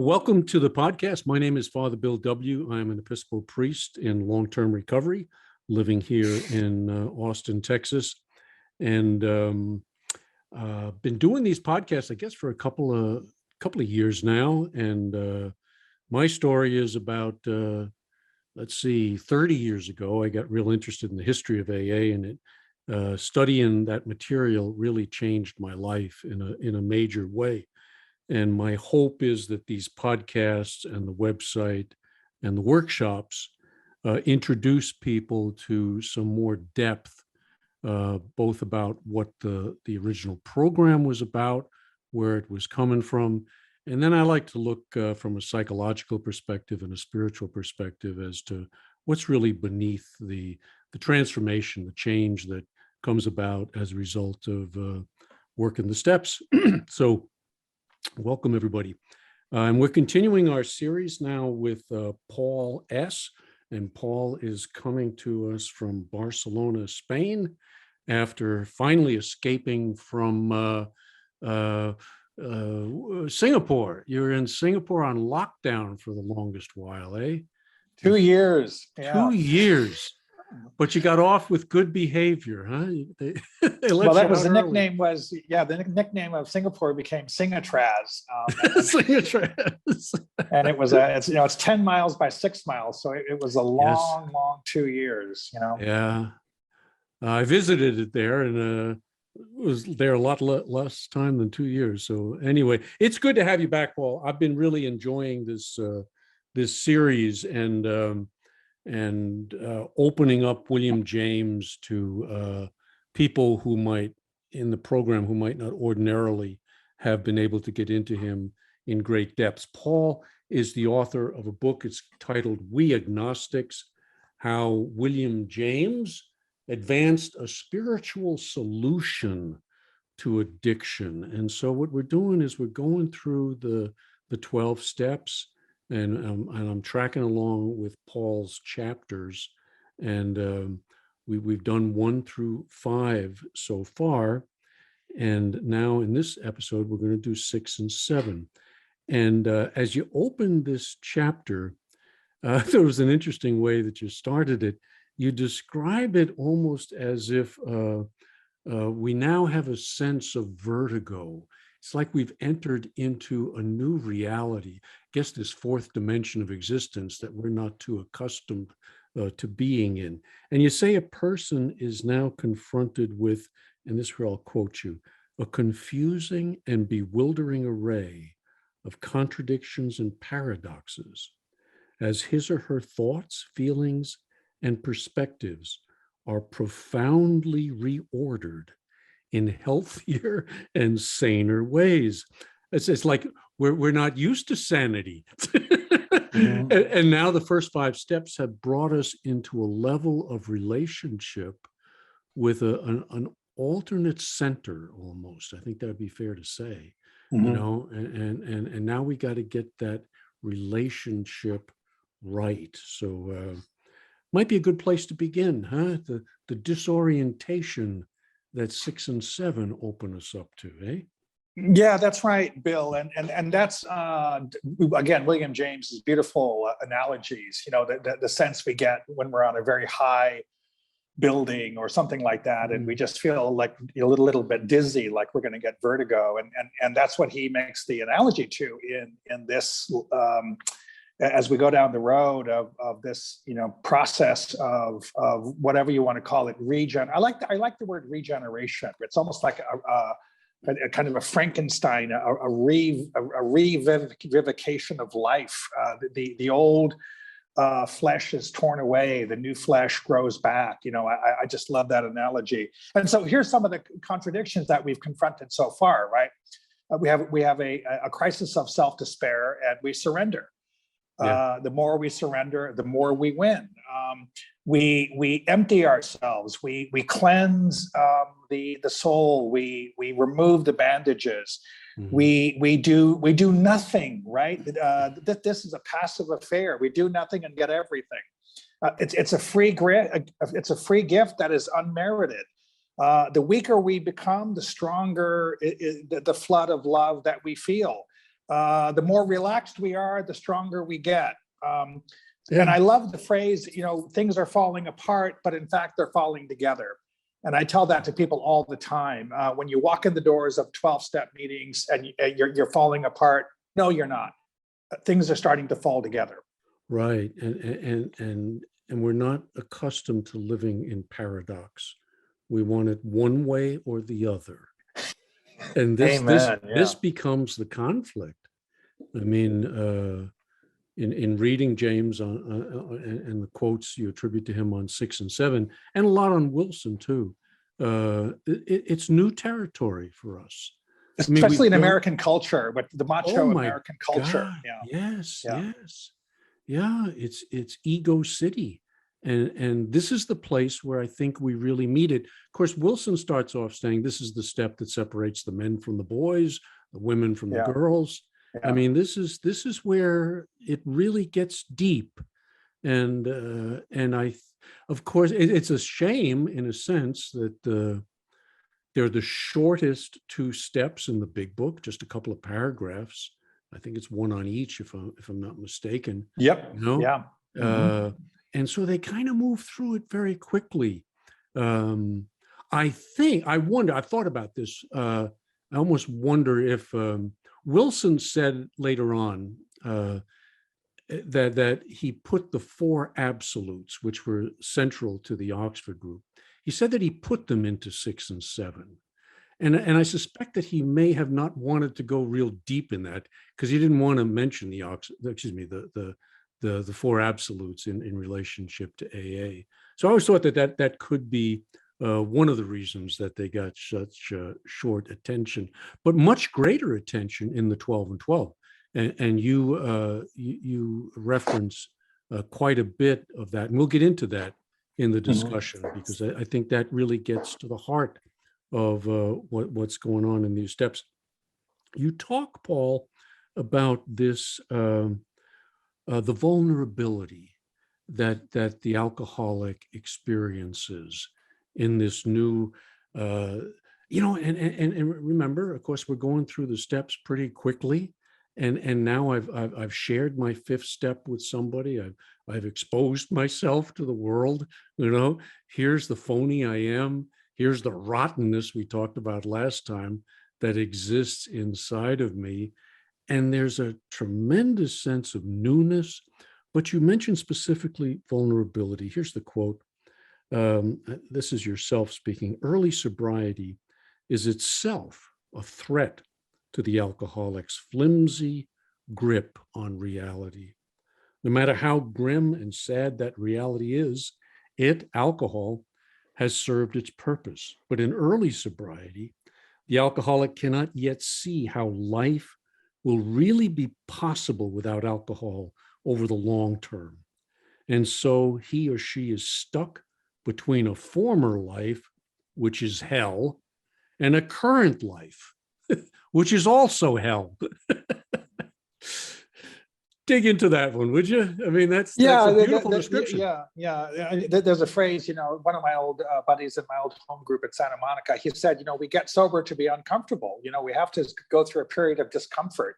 Welcome to the podcast. My name is Father Bill W. I'm an Episcopal priest in long-term recovery, living here in Austin, Texas, and been doing these podcasts, I guess, for a couple of years now. And my story is about 30 years ago. I got real interested in the history of AA, and studying that material really changed my life in a major way. And my hope is that these podcasts and the website and the workshops introduce people to some more depth, both about what the original program was about, where it was coming from. And then I like to look from a psychological perspective and a spiritual perspective as to what's really beneath the transformation, the change that comes about as a result of working the steps. So welcome, everybody. And we're continuing our series now with Paul S. And Paul is coming to us from Barcelona, Spain, after finally escaping from Singapore. You were in Singapore on lockdown for the longest while, eh? 2 years. Yeah. 2 years. But you got off with good behavior, huh? Well, that was the nickname the nickname of Singapore became Singatraz. Singatraz. And it was it's 10 miles by 6 miles. So it was a long 2 years, Yeah. I visited it there and was there a lot less time than 2 years. So anyway, it's good to have you back, Paul. I've been really enjoying this series and opening up William James to people who might not ordinarily have been able to get into him in great depths. Paul is the author of a book. It's titled We Agnostics: How William James Advanced a Spiritual Solution to Addiction. And so what we're doing is we're going through the 12 steps, and I'm tracking along with Paul's chapters, and we've done 1 through 5 so far, and now in this episode we're going to do 6 and 7. And as you open this chapter, there was an interesting way that you started it. You describe it almost as if we now have a sense of vertigo. It's like we've entered into a new reality, I guess this fourth dimension of existence that we're not too accustomed to being in. And you say a person is now confronted with, and this is where I'll quote you, a confusing and bewildering array of contradictions and paradoxes, as his or her thoughts, feelings, and perspectives are profoundly reordered in healthier and saner ways. It's like we're not used to sanity. Mm-hmm. And now the first 5 steps have brought us into a level of relationship with an alternate center almost. I think that would be fair to say, mm-hmm. And now we got to get that relationship right. So might be a good place to begin, huh? The disorientation that 6 and 7 open us up to, eh? Yeah, that's right, Bill. And that's, again, William James's beautiful analogies, the sense we get when we're on a very high building or something like that, and we just feel like a little bit dizzy, like we're going to get vertigo. And that's what he makes the analogy to in this, as we go down the road of this, process of whatever you want to call it, I like the word regeneration. It's almost like a kind of a Frankenstein, a revivification of life. The old flesh is torn away, the new flesh grows back. I just love that analogy. And so here's some of the contradictions that we've confronted so far, right? We have a crisis of self-despair, and we surrender. Yeah. The more we surrender, the more we win. We empty ourselves. We cleanse the soul. We remove the bandages. Mm-hmm. We do nothing. Right. This is a passive affair. We do nothing and get everything. It's a free gift that is unmerited. The weaker we become, the stronger the flood of love that we feel. The more relaxed we are, the stronger we get. Yeah. And I love the phrase, things are falling apart, but in fact, they're falling together. And I tell that to people all the time. When you walk in the doors of 12-step meetings and you're falling apart, no, you're not. Things are starting to fall together. Right. And we're not accustomed to living in paradox. We want it one way or the other. And this becomes the conflict. I mean, in reading James and the quotes you attribute to him on 6 and 7, and a lot on Wilson too, it's new territory for us. Especially in American culture, but the macho American culture. Yeah. Yes. Yeah, it's ego city. And this is the place where I think we really meet it. Of course, Wilson starts off saying this is the step that separates the men from the boys, the women from the girls. I mean, this is where it really gets deep. And of course, it's a shame in a sense that they're the shortest 2 steps in the big book, just a couple of paragraphs. I think it's 1 on each, if I'm not mistaken. Yep. Yeah. And so they kind of move through it very quickly. I thought about this. I almost wonder if Wilson said later on that he put the 4 absolutes, which were central to the Oxford group. He said that he put them into 6 and 7. And I suspect that he may have not wanted to go real deep in that because he didn't want to mention the 4 absolutes in relationship to AA. So I always thought that could be one of the reasons that they got such short attention, but much greater attention in the 12 and 12. And you reference quite a bit of that, and we'll get into that in the discussion because I think that really gets to the heart of what's going on in these steps. You talk, Paul, about this, the vulnerability that the alcoholic experiences in this new, and remember, of course, we're going through the steps pretty quickly. And now I've shared my 5th step with somebody. I've exposed myself to the world. Here's the phony I am. Here's the rottenness we talked about last time that exists inside of me. And there's a tremendous sense of newness. But you mentioned specifically vulnerability. Here's the quote. This is yourself speaking. Early sobriety is itself a threat to the alcoholic's flimsy grip on reality. No matter how grim and sad that reality is, alcohol, has served its purpose. But in early sobriety, the alcoholic cannot yet see how life will really be possible without alcohol over the long term. And so he or she is stuck between a former life, which is hell, and a current life, which is also hell. Dig into that one, would you? I mean, that's a beautiful description. Yeah. There's a phrase, one of my old buddies in my old home group at Santa Monica, he said, we get sober to be uncomfortable. We have to go through a period of discomfort.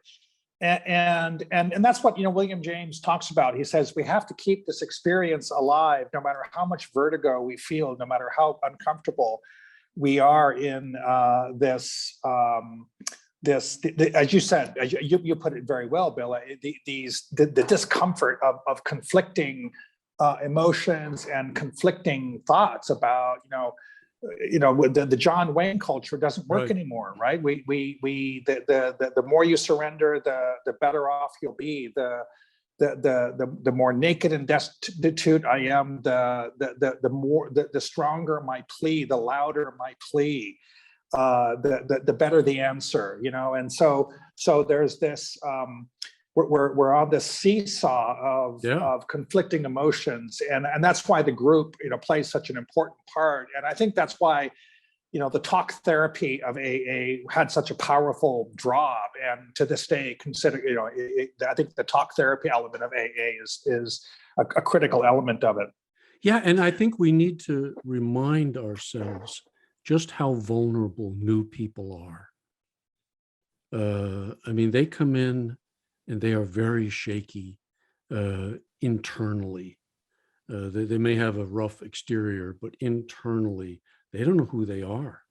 And that's what, William James talks about. He says, we have to keep this experience alive, no matter how much vertigo we feel, no matter how uncomfortable we are in this, as you said, you put it very well, Bill, the discomfort of conflicting emotions and conflicting thoughts about, the John Wayne culture doesn't work anymore, right? The more you surrender, the better off you'll be. The more naked and destitute I am, the stronger my plea, the louder my plea. The better the answer, and so there's this we're on this seesaw of conflicting emotions, and that's why the group plays such an important part. And I think that's why the talk therapy of AA had such a powerful draw, and to this day consider I think the talk therapy element of AA is a critical element of it. Yeah, and I think we need to remind ourselves just how vulnerable new people are. I mean, they come in and they are very shaky internally. They may have a rough exterior, but internally, they don't know who they are.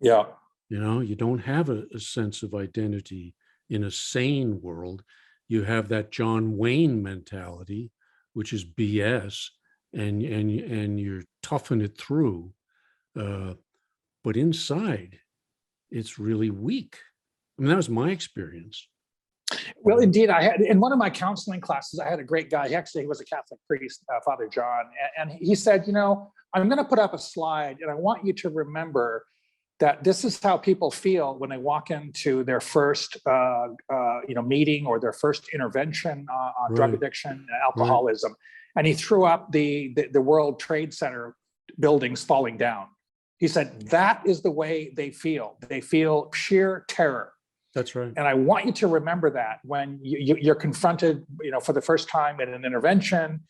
Yeah. You know, you don't have a sense of identity in a sane world. You have that John Wayne mentality, which is BS, and you're toughing it through. But inside, it's really weak. I mean, that was my experience. Well, indeed, I had in one of my counseling classes, I had a great guy. He was a Catholic priest, Father John, and he said, I'm going to put up a slide, and I want you to remember that this is how people feel when they walk into their first, meeting or their first intervention on drug Right. addiction, alcoholism. And he threw up the World Trade Center buildings falling down. He said, that is the way they feel. They feel sheer terror. That's right. And I want you to remember that when you're confronted, for the first time in an intervention,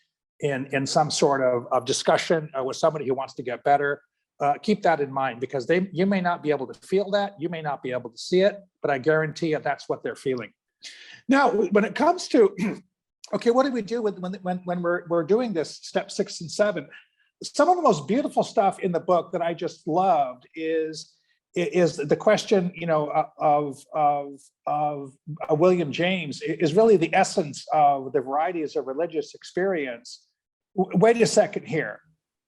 in some sort of discussion with somebody who wants to get better. Keep that in mind, because you may not be able to feel that, you may not be able to see it, but I guarantee you that's what they're feeling. Now, when it comes to, okay, what do we do when we're doing this step 6 and 7? Some of the most beautiful stuff in the book that I just loved is the question, of William James is really the essence of the Varieties of Religious Experience. Wait a second here.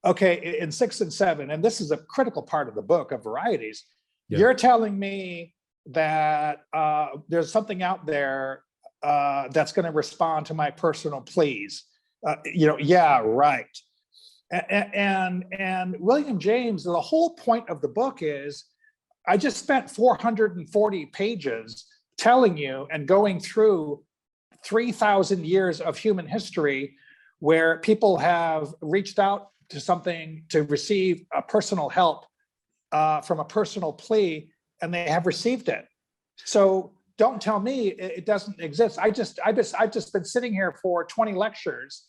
Okay, in 6 and 7, and this is a critical part of the book of Varieties, you're telling me that there's something out there that's going to respond to my personal pleas. Yeah, right. And William James, the whole point of the book is, I just spent 440 pages telling you and going through 3,000 years of human history where people have reached out to something to receive a personal help from a personal plea, and they have received it. So don't tell me it doesn't exist. I've just been sitting here for 20 lectures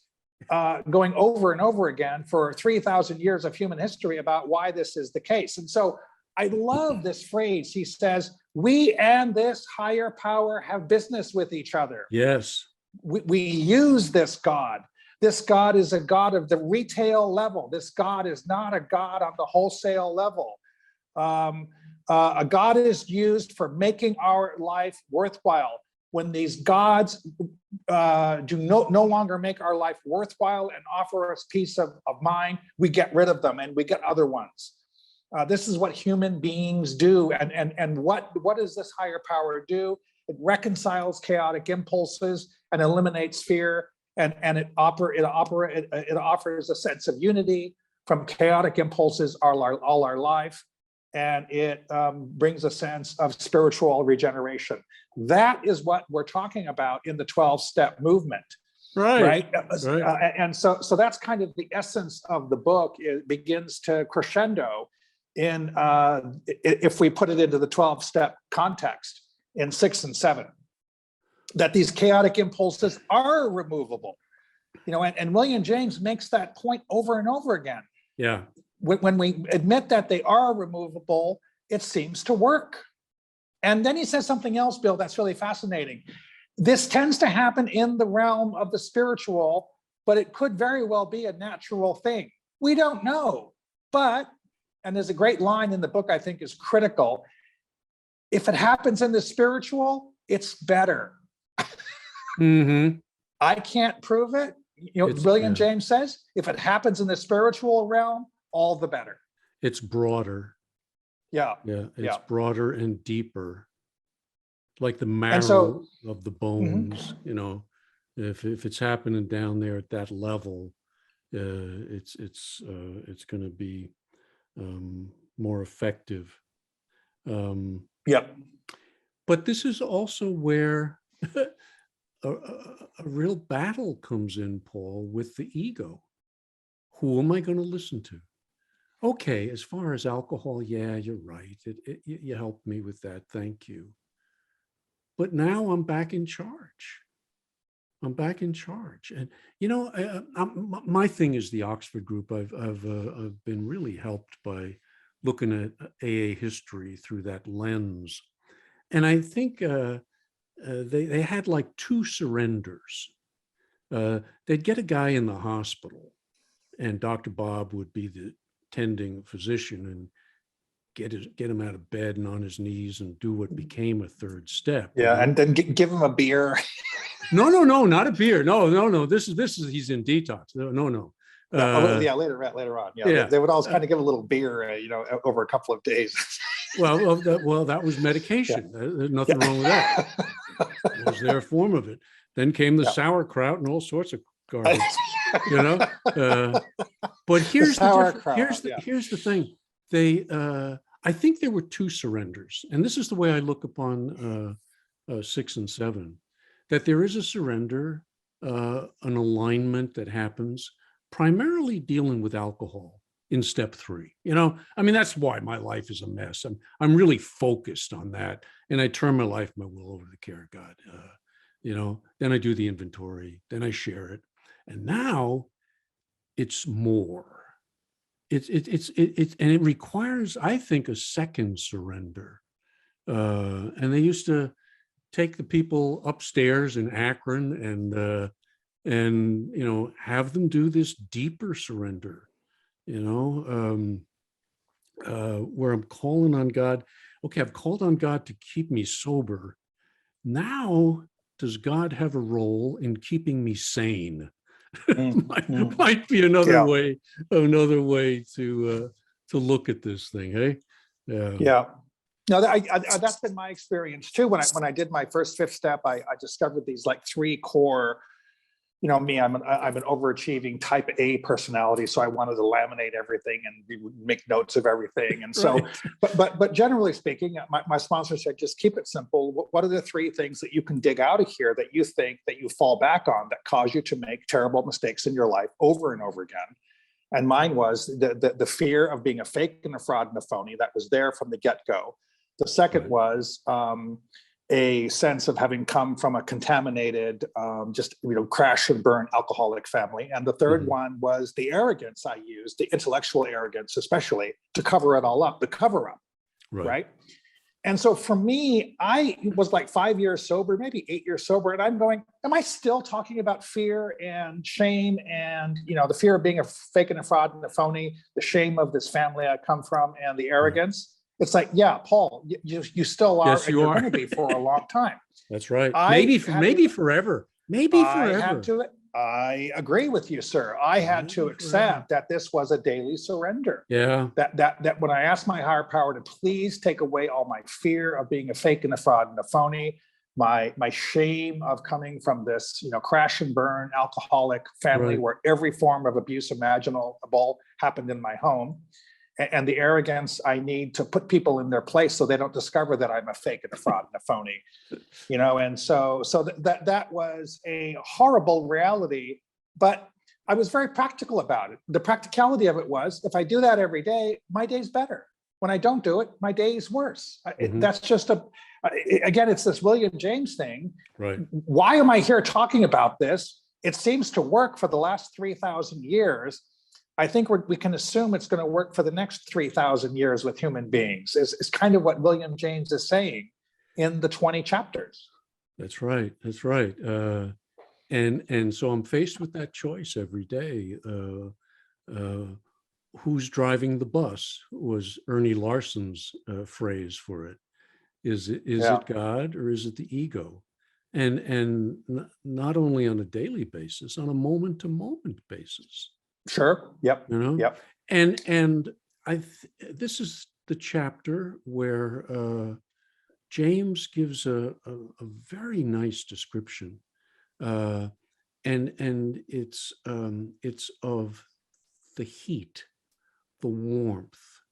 going over and over again for 3,000 years of human history about why this is the case. And so I love this phrase. He says, we and this higher power have business with each other. Yes. We use this God. This God is a God of the retail level. This God is not a God on the wholesale level. A God is used for making our life worthwhile. When these gods do no longer make our life worthwhile and offer us peace of mind, we get rid of them and we get other ones. This is what human beings do. And what does this higher power do? It reconciles chaotic impulses and eliminates fear. And it offers a sense of unity from chaotic impulses all our life. And it brings a sense of spiritual regeneration. That is what we're talking about in the 12-step movement. Right. And so that's kind of the essence of the book. It begins to crescendo in, if we put it into the 12-step context in 6 and 7, that these chaotic impulses are removable. And William James makes that point over and over again. Yeah. When we admit that they are removable, it seems to work. And then he says something else, Bill, that's really fascinating. This tends to happen in the realm of the spiritual, but it could very well be a natural thing. We don't know. But, and there's a great line in the book I think is critical, if it happens in the spiritual, it's better. Mm-hmm. I can't prove it. William James says, if it happens in the spiritual realm, all the better. It's broader. Yeah. It's broader and deeper, like the marrow of the bones. If it's happening down there at that level, it's going to be more effective. But this is also where a real battle comes in, Paul, with the ego. Who am I going to listen to? Okay, as far as alcohol, yeah, you're right. You helped me with that. Thank you. But now I'm back in charge. And my thing is the Oxford group. I've been really helped by looking at AA history through that lens. and I think they had like two surrenders. They'd get a guy in the hospital, and Dr. Bob would be the tending physician and get him out of bed and on his knees and do what became a third step. Yeah, and then give him a beer. No, not a beer. No. This is he's in detox. No. Yeah, later on. Yeah. They would always kind of give a little beer, over a couple of days. well, that was medication. Yeah. There's nothing wrong with that. It was their form of it. Then came the sauerkraut and all sorts of garbage, But here's the thing. I think there were two surrenders, and this is the way I look upon 6 and 7. That there is a surrender, an alignment that happens, primarily dealing with alcohol in step 3. That's why my life is a mess. I'm really focused on that, and I turn my life, my will over to the care of God. Then I do the inventory, then I share it, and now it's more. And it requires, I think, a second surrender. And they used to take the people upstairs in Akron and have them do this deeper surrender, where I'm calling on God. Okay, I've called on God to keep me sober. Now, does God have a role in keeping me sane? Might be another way to look at this thing, hey? Yeah. No, that's been my experience too. When I did my first 5th step, I discovered these like 3 core. I'm an overachieving type A personality, so I wanted to laminate everything and make notes of everything. And so, right. but generally speaking, my sponsor said, just keep it simple. What are the 3 things that you can dig out of here that you think that you fall back on that cause you to make terrible mistakes in your life over and over again? And mine was the fear of being a fake and a fraud and a phony that was there from the get-go. The second was a sense of having come from a contaminated, crash and burn alcoholic family. And the third one was the arrogance I used, the intellectual arrogance, especially, to cover it all up, the cover up, right? And so for me, I was like 5 years sober, maybe 8 years sober. And I'm going, am I still talking about fear and shame and, the fear of being a fake and a fraud and a phony, the shame of this family I come from, and the arrogance? It's like, yeah, Paul, you still are, yes, and you're going to be for a long time. That's right. Maybe forever. Maybe forever. I agree with you, sir. I had to accept that this was a daily surrender. Yeah. That when I asked my higher power to please take away all my fear of being a fake and a fraud and a phony, my shame of coming from this, crash and burn alcoholic family where every form of abuse imaginable happened in my home. And the arrogance I need to put people in their place so they don't discover that I'm a fake and a fraud and a phony, and so that was a horrible reality, but I was very practical about it. The practicality of it was, if I do that every day, my day's better. When I don't do it, my day is worse. That's just again, it's this William James thing. Right. Why am I here talking about this? It seems to work for the last 3,000 years. I think we can assume it's going to work for the next 3,000 years with human beings, is kind of what William James is saying in the 20 chapters. That's right. And so I'm faced with that choice every day. Who's driving the bus was Ernie Larson's phrase for it. Is it God or is it the ego? And not only on a daily basis, on a moment-to-moment basis. Sure. Yep. Yep. And this is the chapter where James gives a very nice description, and it's of the heat, the warmth.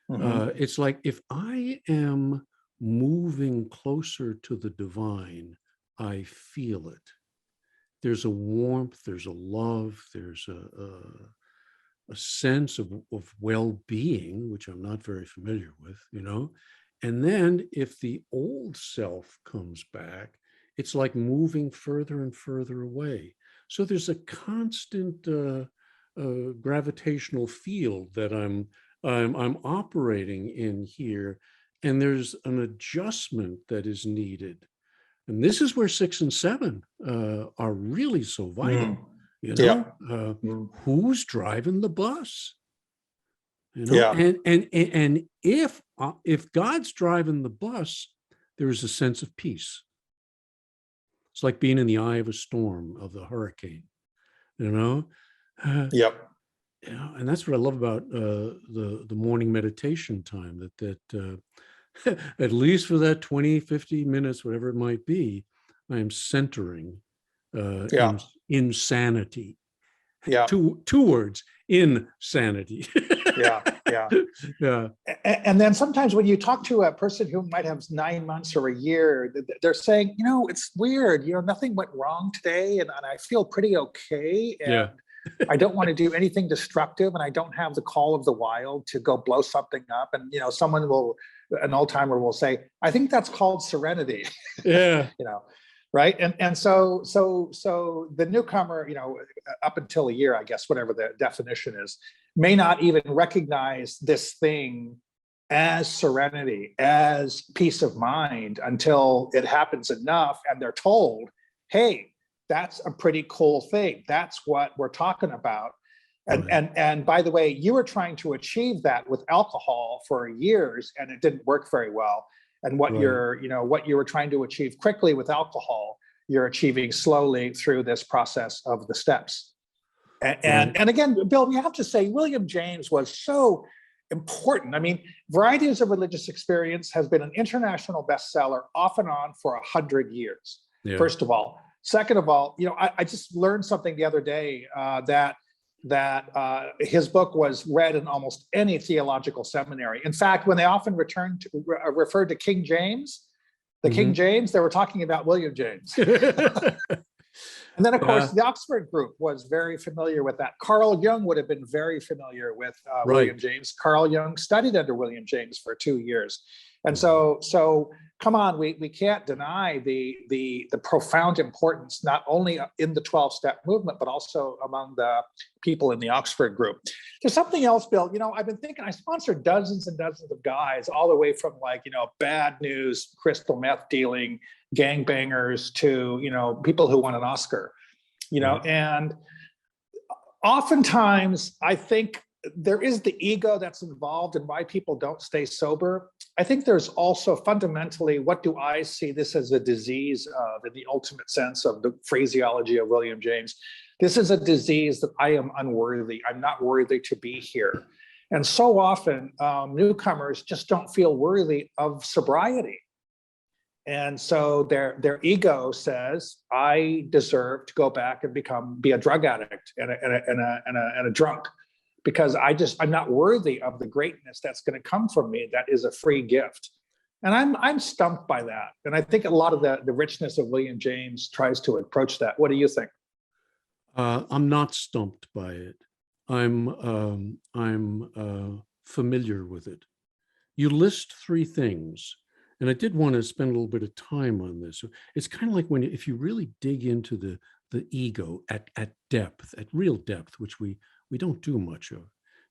It's like, if I am moving closer to the divine, I feel it. There's a warmth, there's a love, there's a sense of well-being, which I'm not very familiar with, And then if the old self comes back, it's like moving further and further away. So there's a constant gravitational field that I'm operating in here. and there's an adjustment that is needed. And this is where 6 and 7 are really so vital. You know, who's driving the bus? You know, and if God's driving the bus, there is a sense of peace. It's like being in the eye of a storm, of the hurricane. You know, yeah, and that's what I love about the morning meditation time. That at least for that 20, 50 minutes, whatever it might be, I am centering insanity. Yeah. Two words, insanity. Yeah. And then sometimes when you talk to a person who might have 9 months or a year, they're saying, you know, it's weird, you know, nothing went wrong today, and I feel pretty okay. And I don't want to do anything destructive, and I don't have the call of the wild to go blow something up. And, you know, an old timer will say, I think that's called serenity. Yeah. You know, right. And so the newcomer, you know, up until a year, I guess, whatever the definition is, may not even recognize this thing as serenity, as peace of mind, until it happens enough and they're told, hey, that's a pretty cool thing. That's what we're talking about. And by the way, you were trying to achieve that with alcohol for years, and it didn't work very well. And what you were trying to achieve quickly with alcohol, you're achieving slowly through this process of the steps. And again, Bill, we have to say William James was so important. I mean, Varieties of Religious Experience has been an international bestseller off and on for 100 years. Yeah. First of all. Second of all, you know, I just learned something the other day that his book was read in almost any theological seminary. In fact, when they often referred to King James, King James, they were talking about William James. And then, of course, the Oxford group was very familiar with that. Carl Jung would have been very familiar with William James. Carl Jung studied under William James for 2 years. And so come on, we can't deny the profound importance, not only in the 12-step movement, but also among the people in the Oxford group. There's something else, Bill. You know, I've been thinking, I sponsored dozens and dozens of guys, all the way from, like, you know, bad news, crystal meth dealing, gangbangers, to, you know, people who won an Oscar, you know, and oftentimes I think there is the ego that's involved in why people don't stay sober. I think there's also fundamentally, what do I see this as a disease of, in the ultimate sense of the phraseology of William James? This is a disease that I am unworthy. I'm not worthy to be here. And so often newcomers just don't feel worthy of sobriety. And so their ego says, I deserve to go back and be a drug addict and a drunk, because I'm not worthy of the greatness that's going to come from me. That is a free gift. And I'm stumped by that. And I think a lot of the richness of William James tries to approach that. What do you think? I'm not stumped by it. I'm familiar with it. You list 3 things, and I did want to spend a little bit of time on this. It's kind of like if you really dig into the ego at depth, at real depth, which we don't do much of,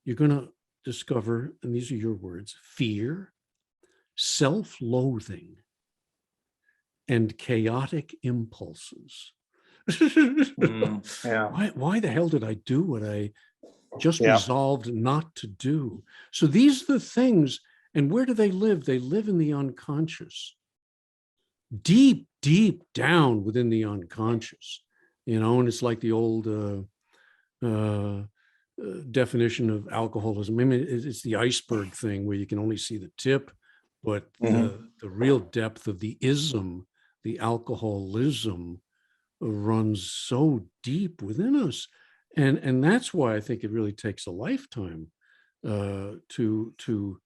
you're going to discover, and these are your words, fear, self-loathing, and chaotic impulses. Why the hell did I do what I just resolved not to do? So these are the things, and where do they live? They live in the unconscious, deep, deep down within the unconscious, you know, and it's like the old definition of alcoholism. I mean, it's the iceberg thing where you can only see the tip, but the real depth of the ism, the alcoholism, runs so deep within us. And that's why I think it really takes a lifetime to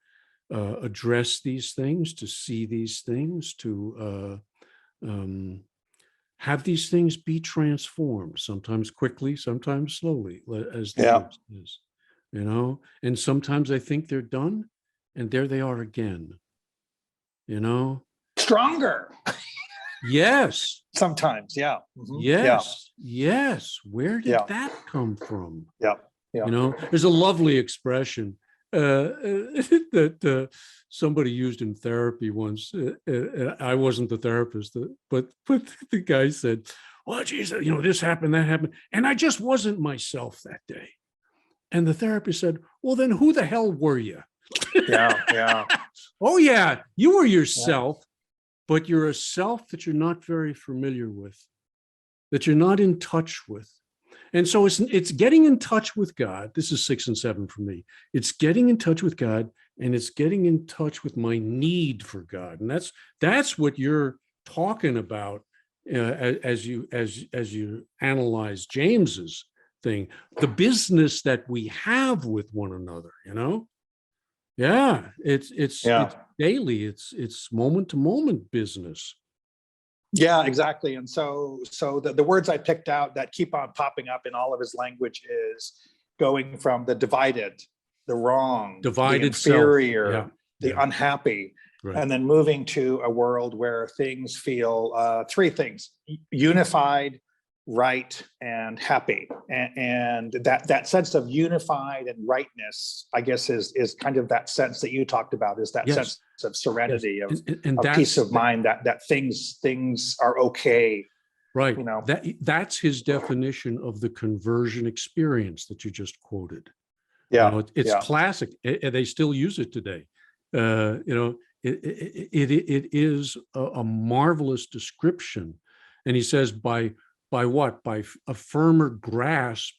address these things, to see these things, to have these things be transformed, sometimes quickly, sometimes slowly, as the word says, you know. And sometimes I think they're done, and there they are again, you know. Stronger. Yes. Sometimes, Yes. Where did that come from? Yeah. You know, there's a lovely expression that somebody used in therapy once. I wasn't the therapist, but the guy said, "Well, geez, this happened, that happened, and I just wasn't myself that day." And the therapist said, "Well, then who the hell were you?" Yeah. Oh, yeah, you were yourself, but you're a self that you're not very familiar with, that you're not in touch with. And so it's getting in touch with God. This is 6 and 7 for me. It's getting in touch with God, and it's getting in touch with my need for God. And that's what you're talking about as you analyze James's thing, the business that we have with one another. Yeah, it's daily. It's moment to moment business. Yeah, exactly. And so the words I picked out that keep on popping up in all of his language is going from the divided, the wrong, Divided the inferior, self. the unhappy, Right. and then moving to a world where things feel three things: unified, right, and happy. And that sense of unified and rightness, I guess, is kind of that sense that you talked about, is that sense of serenity, yes. of peace of mind, that things are okay. Right. That's his definition of the conversion experience that you just quoted. It's classic. They still use it today. It is a marvelous description. And he says by what? By a firmer grasp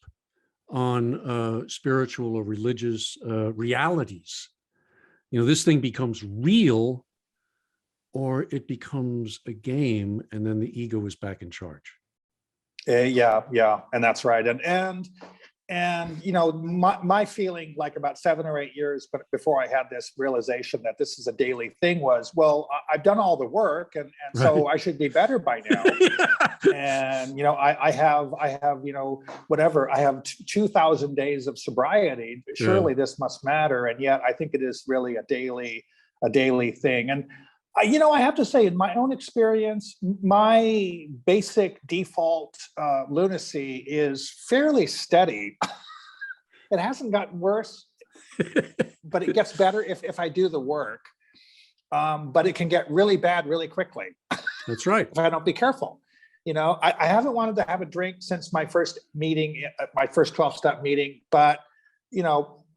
on spiritual or religious realities. This thing becomes real, or it becomes a game, and then the ego is back in charge. Yeah, and that's right. And my feeling, like about 7 or 8 years, but before I had this realization that this is a daily thing, was, well, I've done all the work, and so I should be better by now. And I have whatever, I have 2,000 days of sobriety. Surely this must matter, and yet I think it is really a daily thing. And I have to say, in my own experience, my basic default lunacy is fairly steady. It hasn't gotten worse, but it gets better if I do the work. But it can get really bad really quickly. That's right. If I don't be careful. I haven't wanted to have a drink since my first meeting, my first 12-step meeting, but,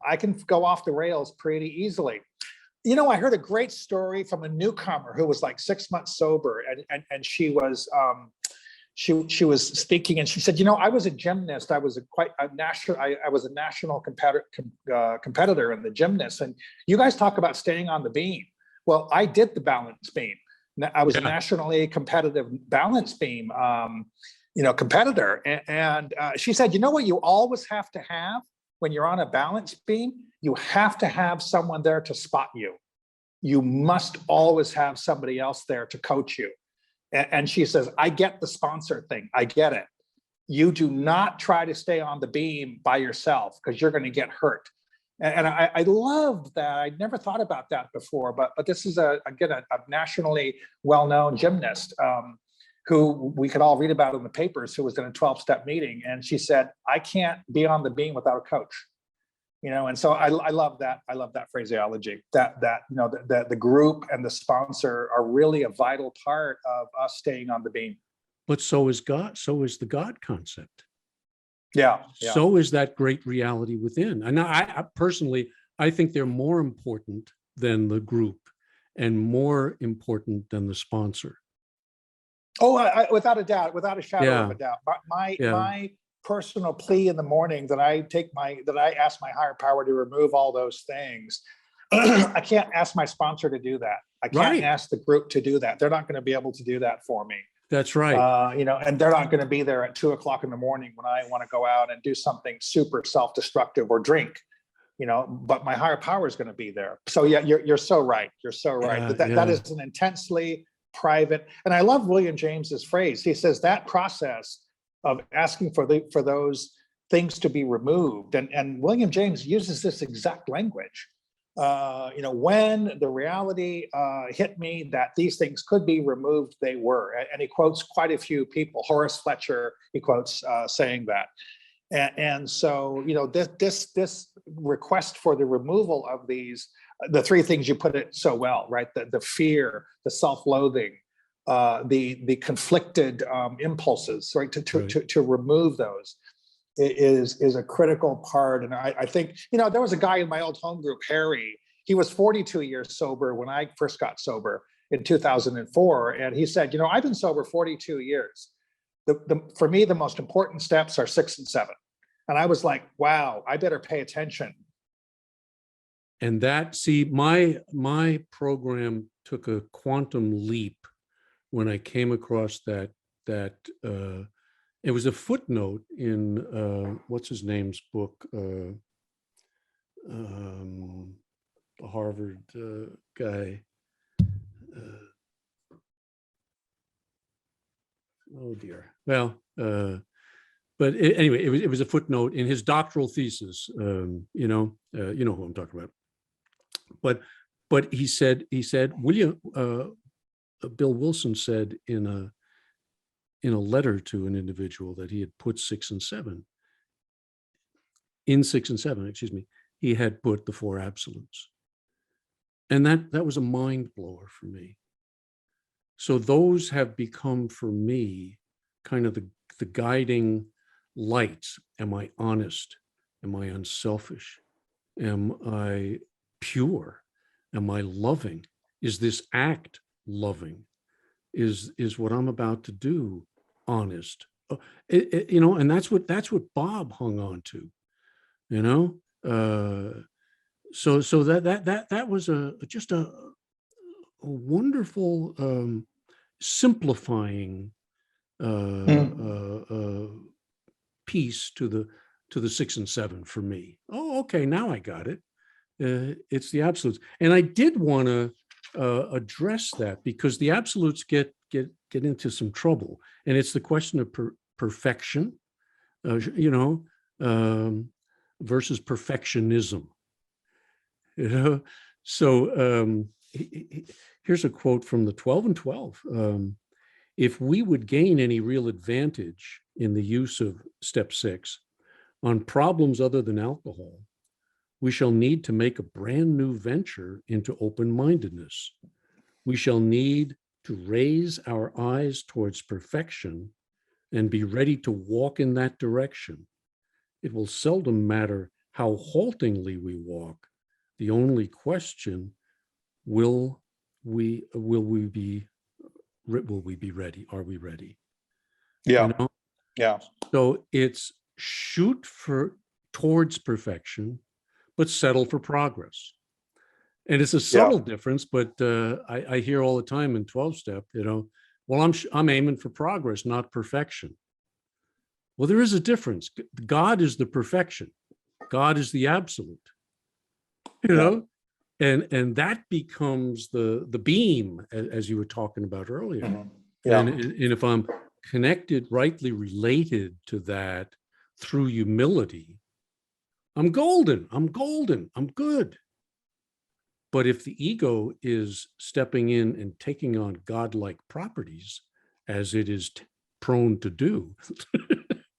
I can go off the rails pretty easily. I heard a great story from a newcomer who was like 6 months sober, and she was she was speaking, and she said, I was a gymnast. I was a national competitor in the gymnast, and you guys talk about staying on the beam. Well, I did the balance beam. I was a nationally competitive balance beam competitor, and she said, what you always have to have when you're on a balance beam? You have to have someone there to spot you. You must always have somebody else there to coach you. And she says, I get the sponsor thing. I get it. You do not try to stay on the beam by yourself, because you're going to get hurt. And I loved that. I'd never thought about that before, but this is a nationally well-known gymnast who we could all read about in the papers, who was in a 12-step meeting. And she said, I can't be on the beam without a coach. And so I love that. I love that phraseology, that the group and the sponsor are really a vital part of us staying on the beam. But so is God. So is the God concept. Yeah. So is that great reality within. And I personally, I think they're more important than the group and more important than the sponsor. Oh, without a doubt, without a shadow of a doubt. My personal plea in the morning that I ask my higher power to remove all those things. I can't ask my sponsor to do that. I can't ask the group to do that. They're not going to be able to do that for me. That's right. And they're not going to be there at 2:00 in the morning when I want to go out and do something super self-destructive or drink. But my higher power is going to be there. So yeah, you're so right. You're so right. That is an intensely private. And I love William James's phrase. He says that process of asking for those things to be removed, and William James uses this exact language. When the reality hit me that these things could be removed, they were. And he quotes quite a few people. Horace Fletcher, he quotes saying that. And so, this request for the removal of these, the three things you put it so well, right? The fear, the self-loathing, the conflicted impulses, right? To remove those is a critical part. And I think, there was a guy in my old home group, Harry. He was 42 years sober when I first got sober in 2004. And he said, I've been sober 42 years. For me, the most important steps are 6 and 7. And I was like, wow, I better pay attention. And my program took a quantum leap when I came across that it was a footnote in what's his name's book, the Harvard guy. Oh dear. Well, but anyway, it was a footnote in his doctoral thesis. You know who I'm talking about. But he said Bill Wilson said in a letter to an individual that he had put 6 and 7. In 6 and 7, excuse me, he had put the 4 absolutes, and that was a mind blower for me. So those have become for me kind of the guiding lights. Am I honest? Am I unselfish? Am I pure? Am I loving? Is this act loving? Is what I'm about to do honest? And that's what Bob hung on to. So that was just a wonderful simplifying piece to the 6 and 7 for me. Oh, okay, now I got it. It's the absolutes, and I did want to address that because the absolutes get into some trouble, and it's the question of perfection, versus perfectionism. So here's a quote from the 12 and 12. If we would gain any real advantage in the use of step 6 on problems other than alcohol, we shall need to make a brand new venture into open-mindedness. We shall need to raise our eyes towards perfection and be ready to walk in that direction. It will seldom matter how haltingly we walk. The only question, will we be ready? Are we ready? Yeah. Yeah. So it's shoot towards perfection, but settle for progress. And it's a subtle difference, but I hear all the time in 12-step, well, I'm aiming for progress, not perfection. Well, there is a difference. God is the perfection. God is the absolute, and that becomes the beam, as you were talking about earlier. Mm-hmm. Yeah. And if I'm connected, rightly related to that through humility, I'm golden, I'm good. But if the ego is stepping in and taking on godlike properties, as it is prone to do,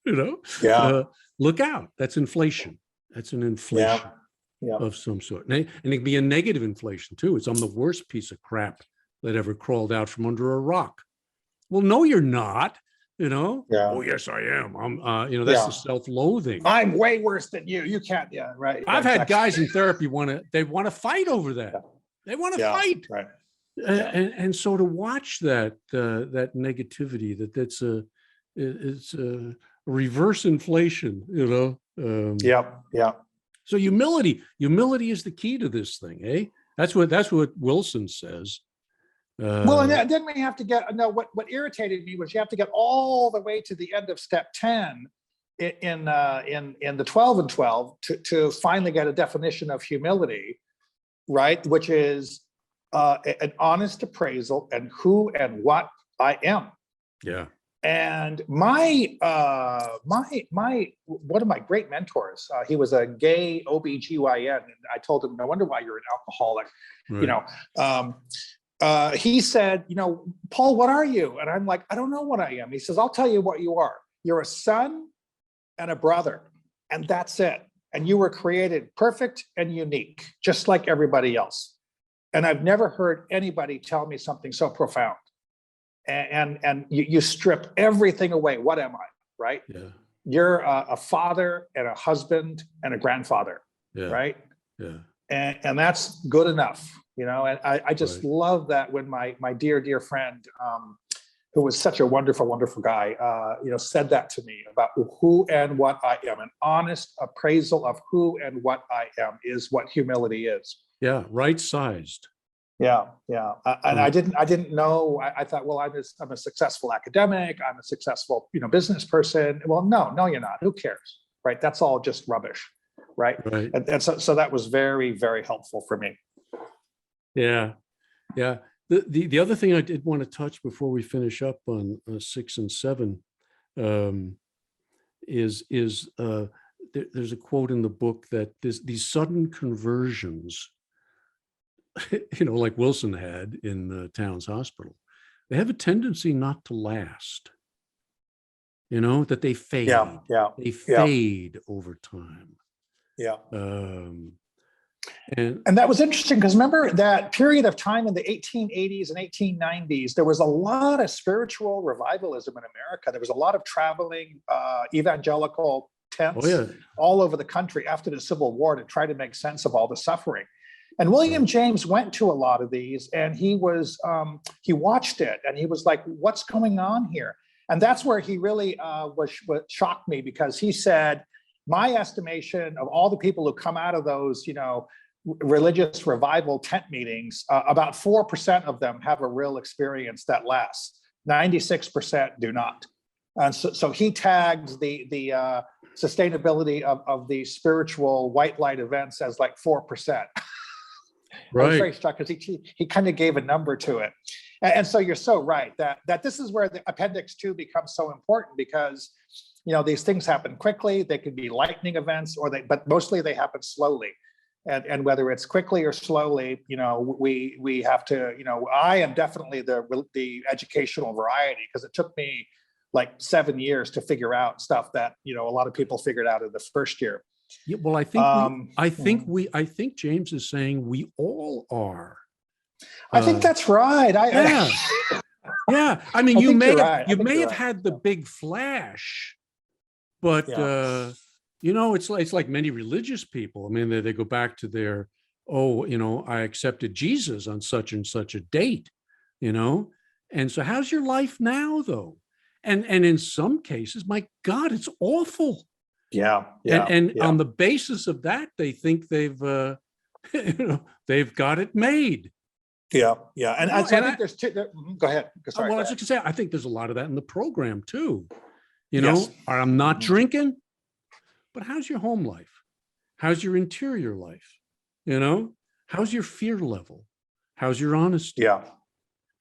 look out. That's inflation. That's an inflation of some sort. And it can be a negative inflation too. It's I'm the worst piece of crap that ever crawled out from under a rock. Well, no, you're not. Oh yes, I am. I'm that's the self-loathing. I'm way worse than you. You can't. Right. I've had guys in therapy want to fight over that. They want to fight. Right. And so to watch that negativity, it's a reverse inflation, So humility is the key to this thing, eh? That's what Wilson says. Well, and then we have to what irritated me was you have to get all the way to the end of step 10 in the 12 and 12 to finally get a definition of humility, right? Which is an honest appraisal and who and what I am. Yeah. And my one of my great mentors, he was a gay OBGYN, and I told him, no wonder why you're an alcoholic, right. He said, Paul, what are you? And I'm like, I don't know what I am. He says, I'll tell you what you are. You're a son and a brother, and that's it. And you were created perfect and unique, just like everybody else. And I've never heard anybody tell me something so profound. And you strip everything away. What am I, right? Yeah. You're a father and a husband and a grandfather, Yeah. right? Yeah. And that's good enough, you know. And I just Right. love that when my dear friend, who was such a wonderful guy, you know, said that to me about who and what I am. An honest appraisal of who and what I am is what humility is. Yeah. Right sized. Yeah, yeah. And I didn't know. I thought, well, I'm a successful academic. I'm a successful, you know, business person. Well, no, you're not. Who cares, right? That's all just rubbish, right? Right. And so that was very helpful for me. Yeah. Yeah. The other thing I did want to touch before we finish up on 6 and 7 is there's a quote in the book that these sudden conversions, you know, like Wilson had in the Towns Hospital, they have a tendency not to last. You know, that they fade. They fade over time. Yeah. And that was interesting because remember that period of time in the 1880s and 1890s, there was a lot of spiritual revivalism in America. There was a lot of traveling evangelical tents all over the country after the Civil War to try to make sense of all the suffering. And William James went to a lot of these, and he watched it, and he was like, what's going on here? And that's where he really was shocked me, because he said, my estimation of all the people who come out of those, you know, religious revival tent meetings, about 4% of them have a real experience that lasts. 96% do not. And so he tagged the sustainability of the spiritual white light events as like 4%. Right. I was very struck because he kind of gave a number to it. And so you're so right that this is where the Appendix 2 becomes so important, because, you know, these things happen quickly. They could be lightning events, but mostly they happen slowly. And whether it's quickly or slowly, you know, we have to, you know, I am definitely the educational variety, because it took me like 7 years to figure out stuff that, you know, a lot of people figured out in the first year. Yeah, well, I think James is saying we all are. I think that's right. Yeah. I mean, you may have had the big flash, but you know, it's like many religious people. I mean, they go back to their, you know, I accepted Jesus on such and such a date, you know. And so, how's your life now, though? And in some cases, my God, it's awful. Yeah. And on the basis of that, they think they've, you know, they've got it made. Yeah. And I think there's two. Go ahead. Sorry, I was just gonna say, I think there's a lot of that in the program too. You know, I'm not drinking, but how's your home life? How's your interior life? You know, how's your fear level? How's your honesty? Yeah.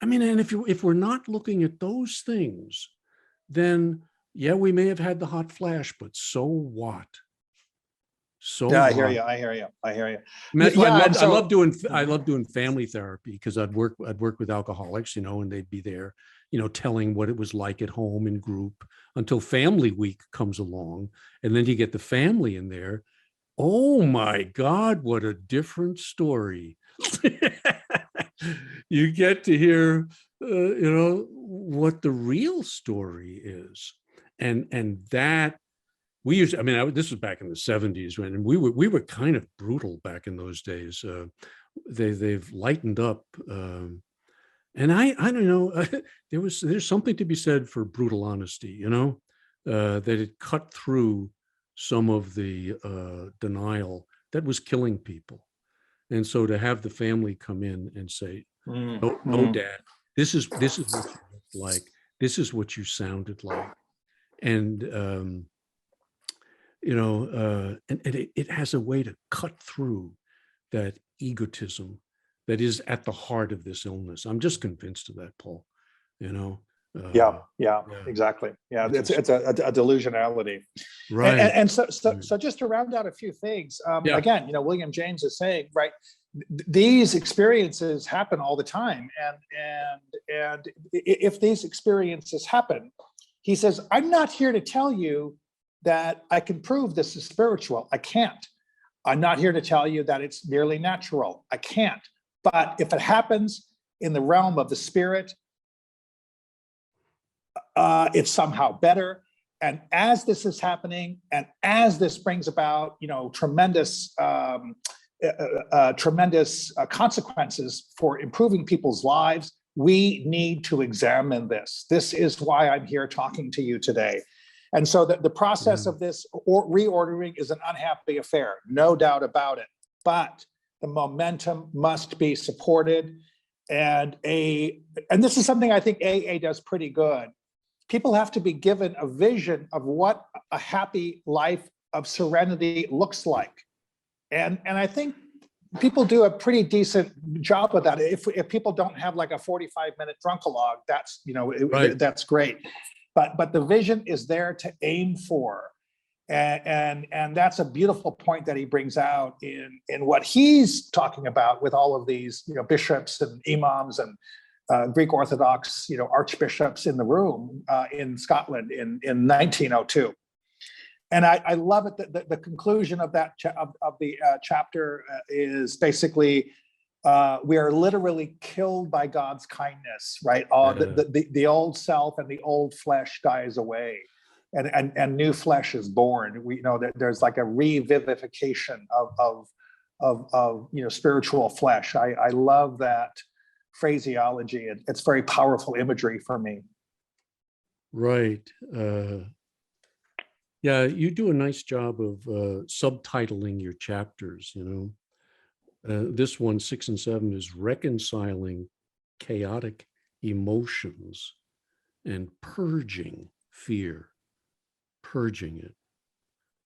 I mean, and if we're not looking at those things, then yeah, we may have had the hot flash, but so what? So yeah, I hear you. And that's why I love doing family therapy, because I'd work with alcoholics, you know, and they'd be there, you know, telling what it was like at home in group, until family week comes along, and then you get the family in there. Oh my God, what a different story. You get to hear, you know, what the real story is. And that we used, I mean, this was back in the 70s, when we were kind of brutal back in those days. They've lightened up. And I don't know, there's something to be said for brutal honesty, you know, that it cut through some of the denial that was killing people. And so to have the family come in and say, no, Dad, this is what you looked like. This is what you sounded like. And, you know, and it has a way to cut through that egotism that is at the heart of this illness. I'm just convinced of that, Paul, you know. Yeah, exactly. Yeah, it's a delusionality. Right. And so just to round out a few things, again, you know, William James is saying, right, these experiences happen all the time. And if these experiences happen, he says, I'm not here to tell you that I can prove this is spiritual. I can't. I'm not here to tell you that it's merely natural. I can't. But if it happens in the realm of the spirit, it's somehow better. And as this is happening, and as this brings about, tremendous consequences for improving people's lives, we need to examine this. This is why I'm here talking to you today. And so the process of this reordering is an unhappy affair, no doubt about it. But the momentum must be supported. And this is something I think AA does pretty good. People have to be given a vision of what a happy life of serenity looks like. And I think people do a pretty decent job of that. If people don't have like a 45-minute drunkalogue, that's, Right. that's great. But the vision is there to aim for. And that's a beautiful point that he brings out in what he's talking about with all of these, bishops and imams and Greek Orthodox, archbishops in the room in Scotland in 1902. And I love it that the conclusion of that of the chapter is basically we are literally killed by God's kindness, right? The old self and the old flesh dies away, and new flesh is born. We know that there's like a revivification of spiritual flesh. I love that phraseology. It's very powerful imagery for me. Right. Yeah, you do a nice job of subtitling your chapters, this one, 6 and 7, is reconciling chaotic emotions and purging fear, purging it,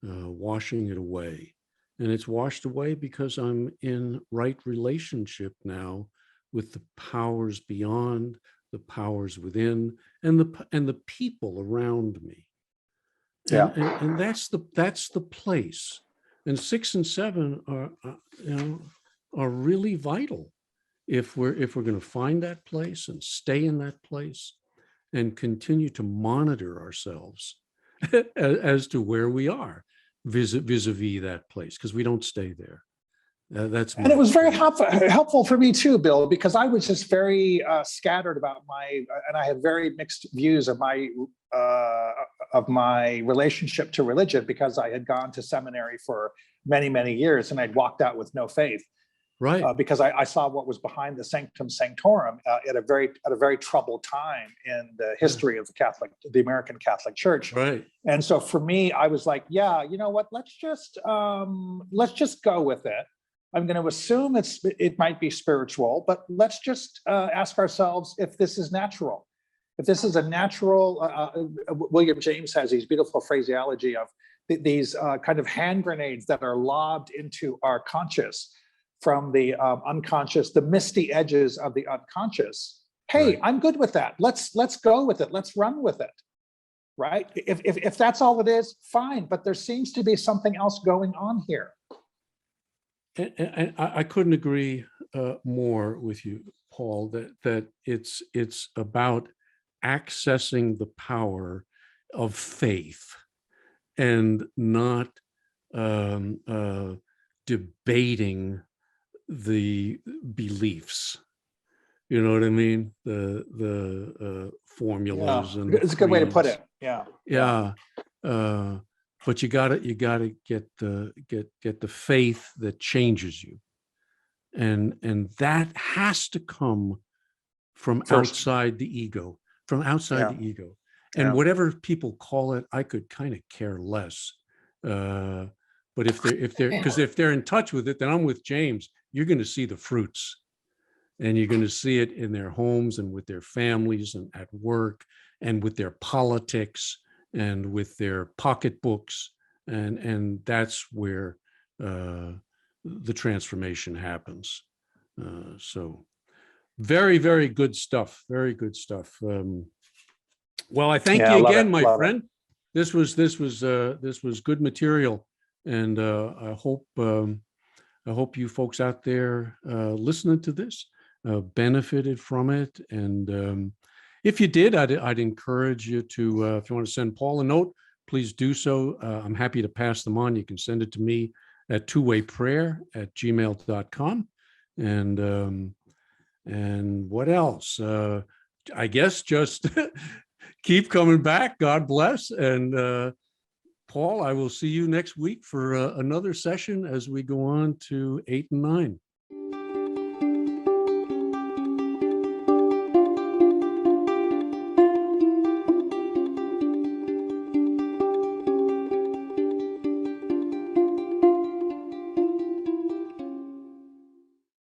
washing it away. And it's washed away because I'm in right relationship now with the powers beyond, the powers within, and the people around me. And that's the place. And 6 and 7 are really vital if we're going to find that place and stay in that place and continue to monitor ourselves as to where we are vis-a-vis that place, because we don't stay there. And it was very helpful for me too, Bill, because I was just very scattered about and I had very mixed views of my relationship to religion, because I had gone to seminary for many, many years and I'd walked out with no faith. Right. Because I saw what was behind the Sanctum Sanctorum at a very troubled time in the history of the American Catholic Church. Right. And so for me, I was like, yeah, you know what? Let's just go with it. I'm going to assume it might be spiritual, but let's just ask ourselves if this is natural. If this is a natural, William James has these beautiful phraseology of these kind of hand grenades that are lobbed into our conscious from the unconscious, the misty edges of the unconscious. Hey, right. I'm good with that. Let's go with it. Let's run with it. Right? If that's all it is, fine. But there seems to be something else going on here. And I couldn't agree more with you, Paul, that it's about accessing the power of faith and not debating the beliefs. You know what I mean? The formulas and it's a good way to put it. Yeah. But you gotta get the faith that changes you, and that has to come from outside the ego, the ego, and whatever people call it, I could kind of care less. But if they're in touch with it, then I'm with James. You're going to see the fruits, and you're going to see it in their homes and with their families and at work and with their politics and with their pocketbooks, and that's where the transformation happens. So very, very good stuff. Very good stuff. Well, I thank you again, my friend. This was good material, and I hope you folks out there listening to this benefited from it. And if you did, I'd encourage you to, if you want to send Paul a note, please do so. I'm happy to pass them on. You can send it to me at twowayprayer@gmail.com. And what else? I guess just keep coming back. God bless. And Paul, I will see you next week for another session as we go on to 8 and 9.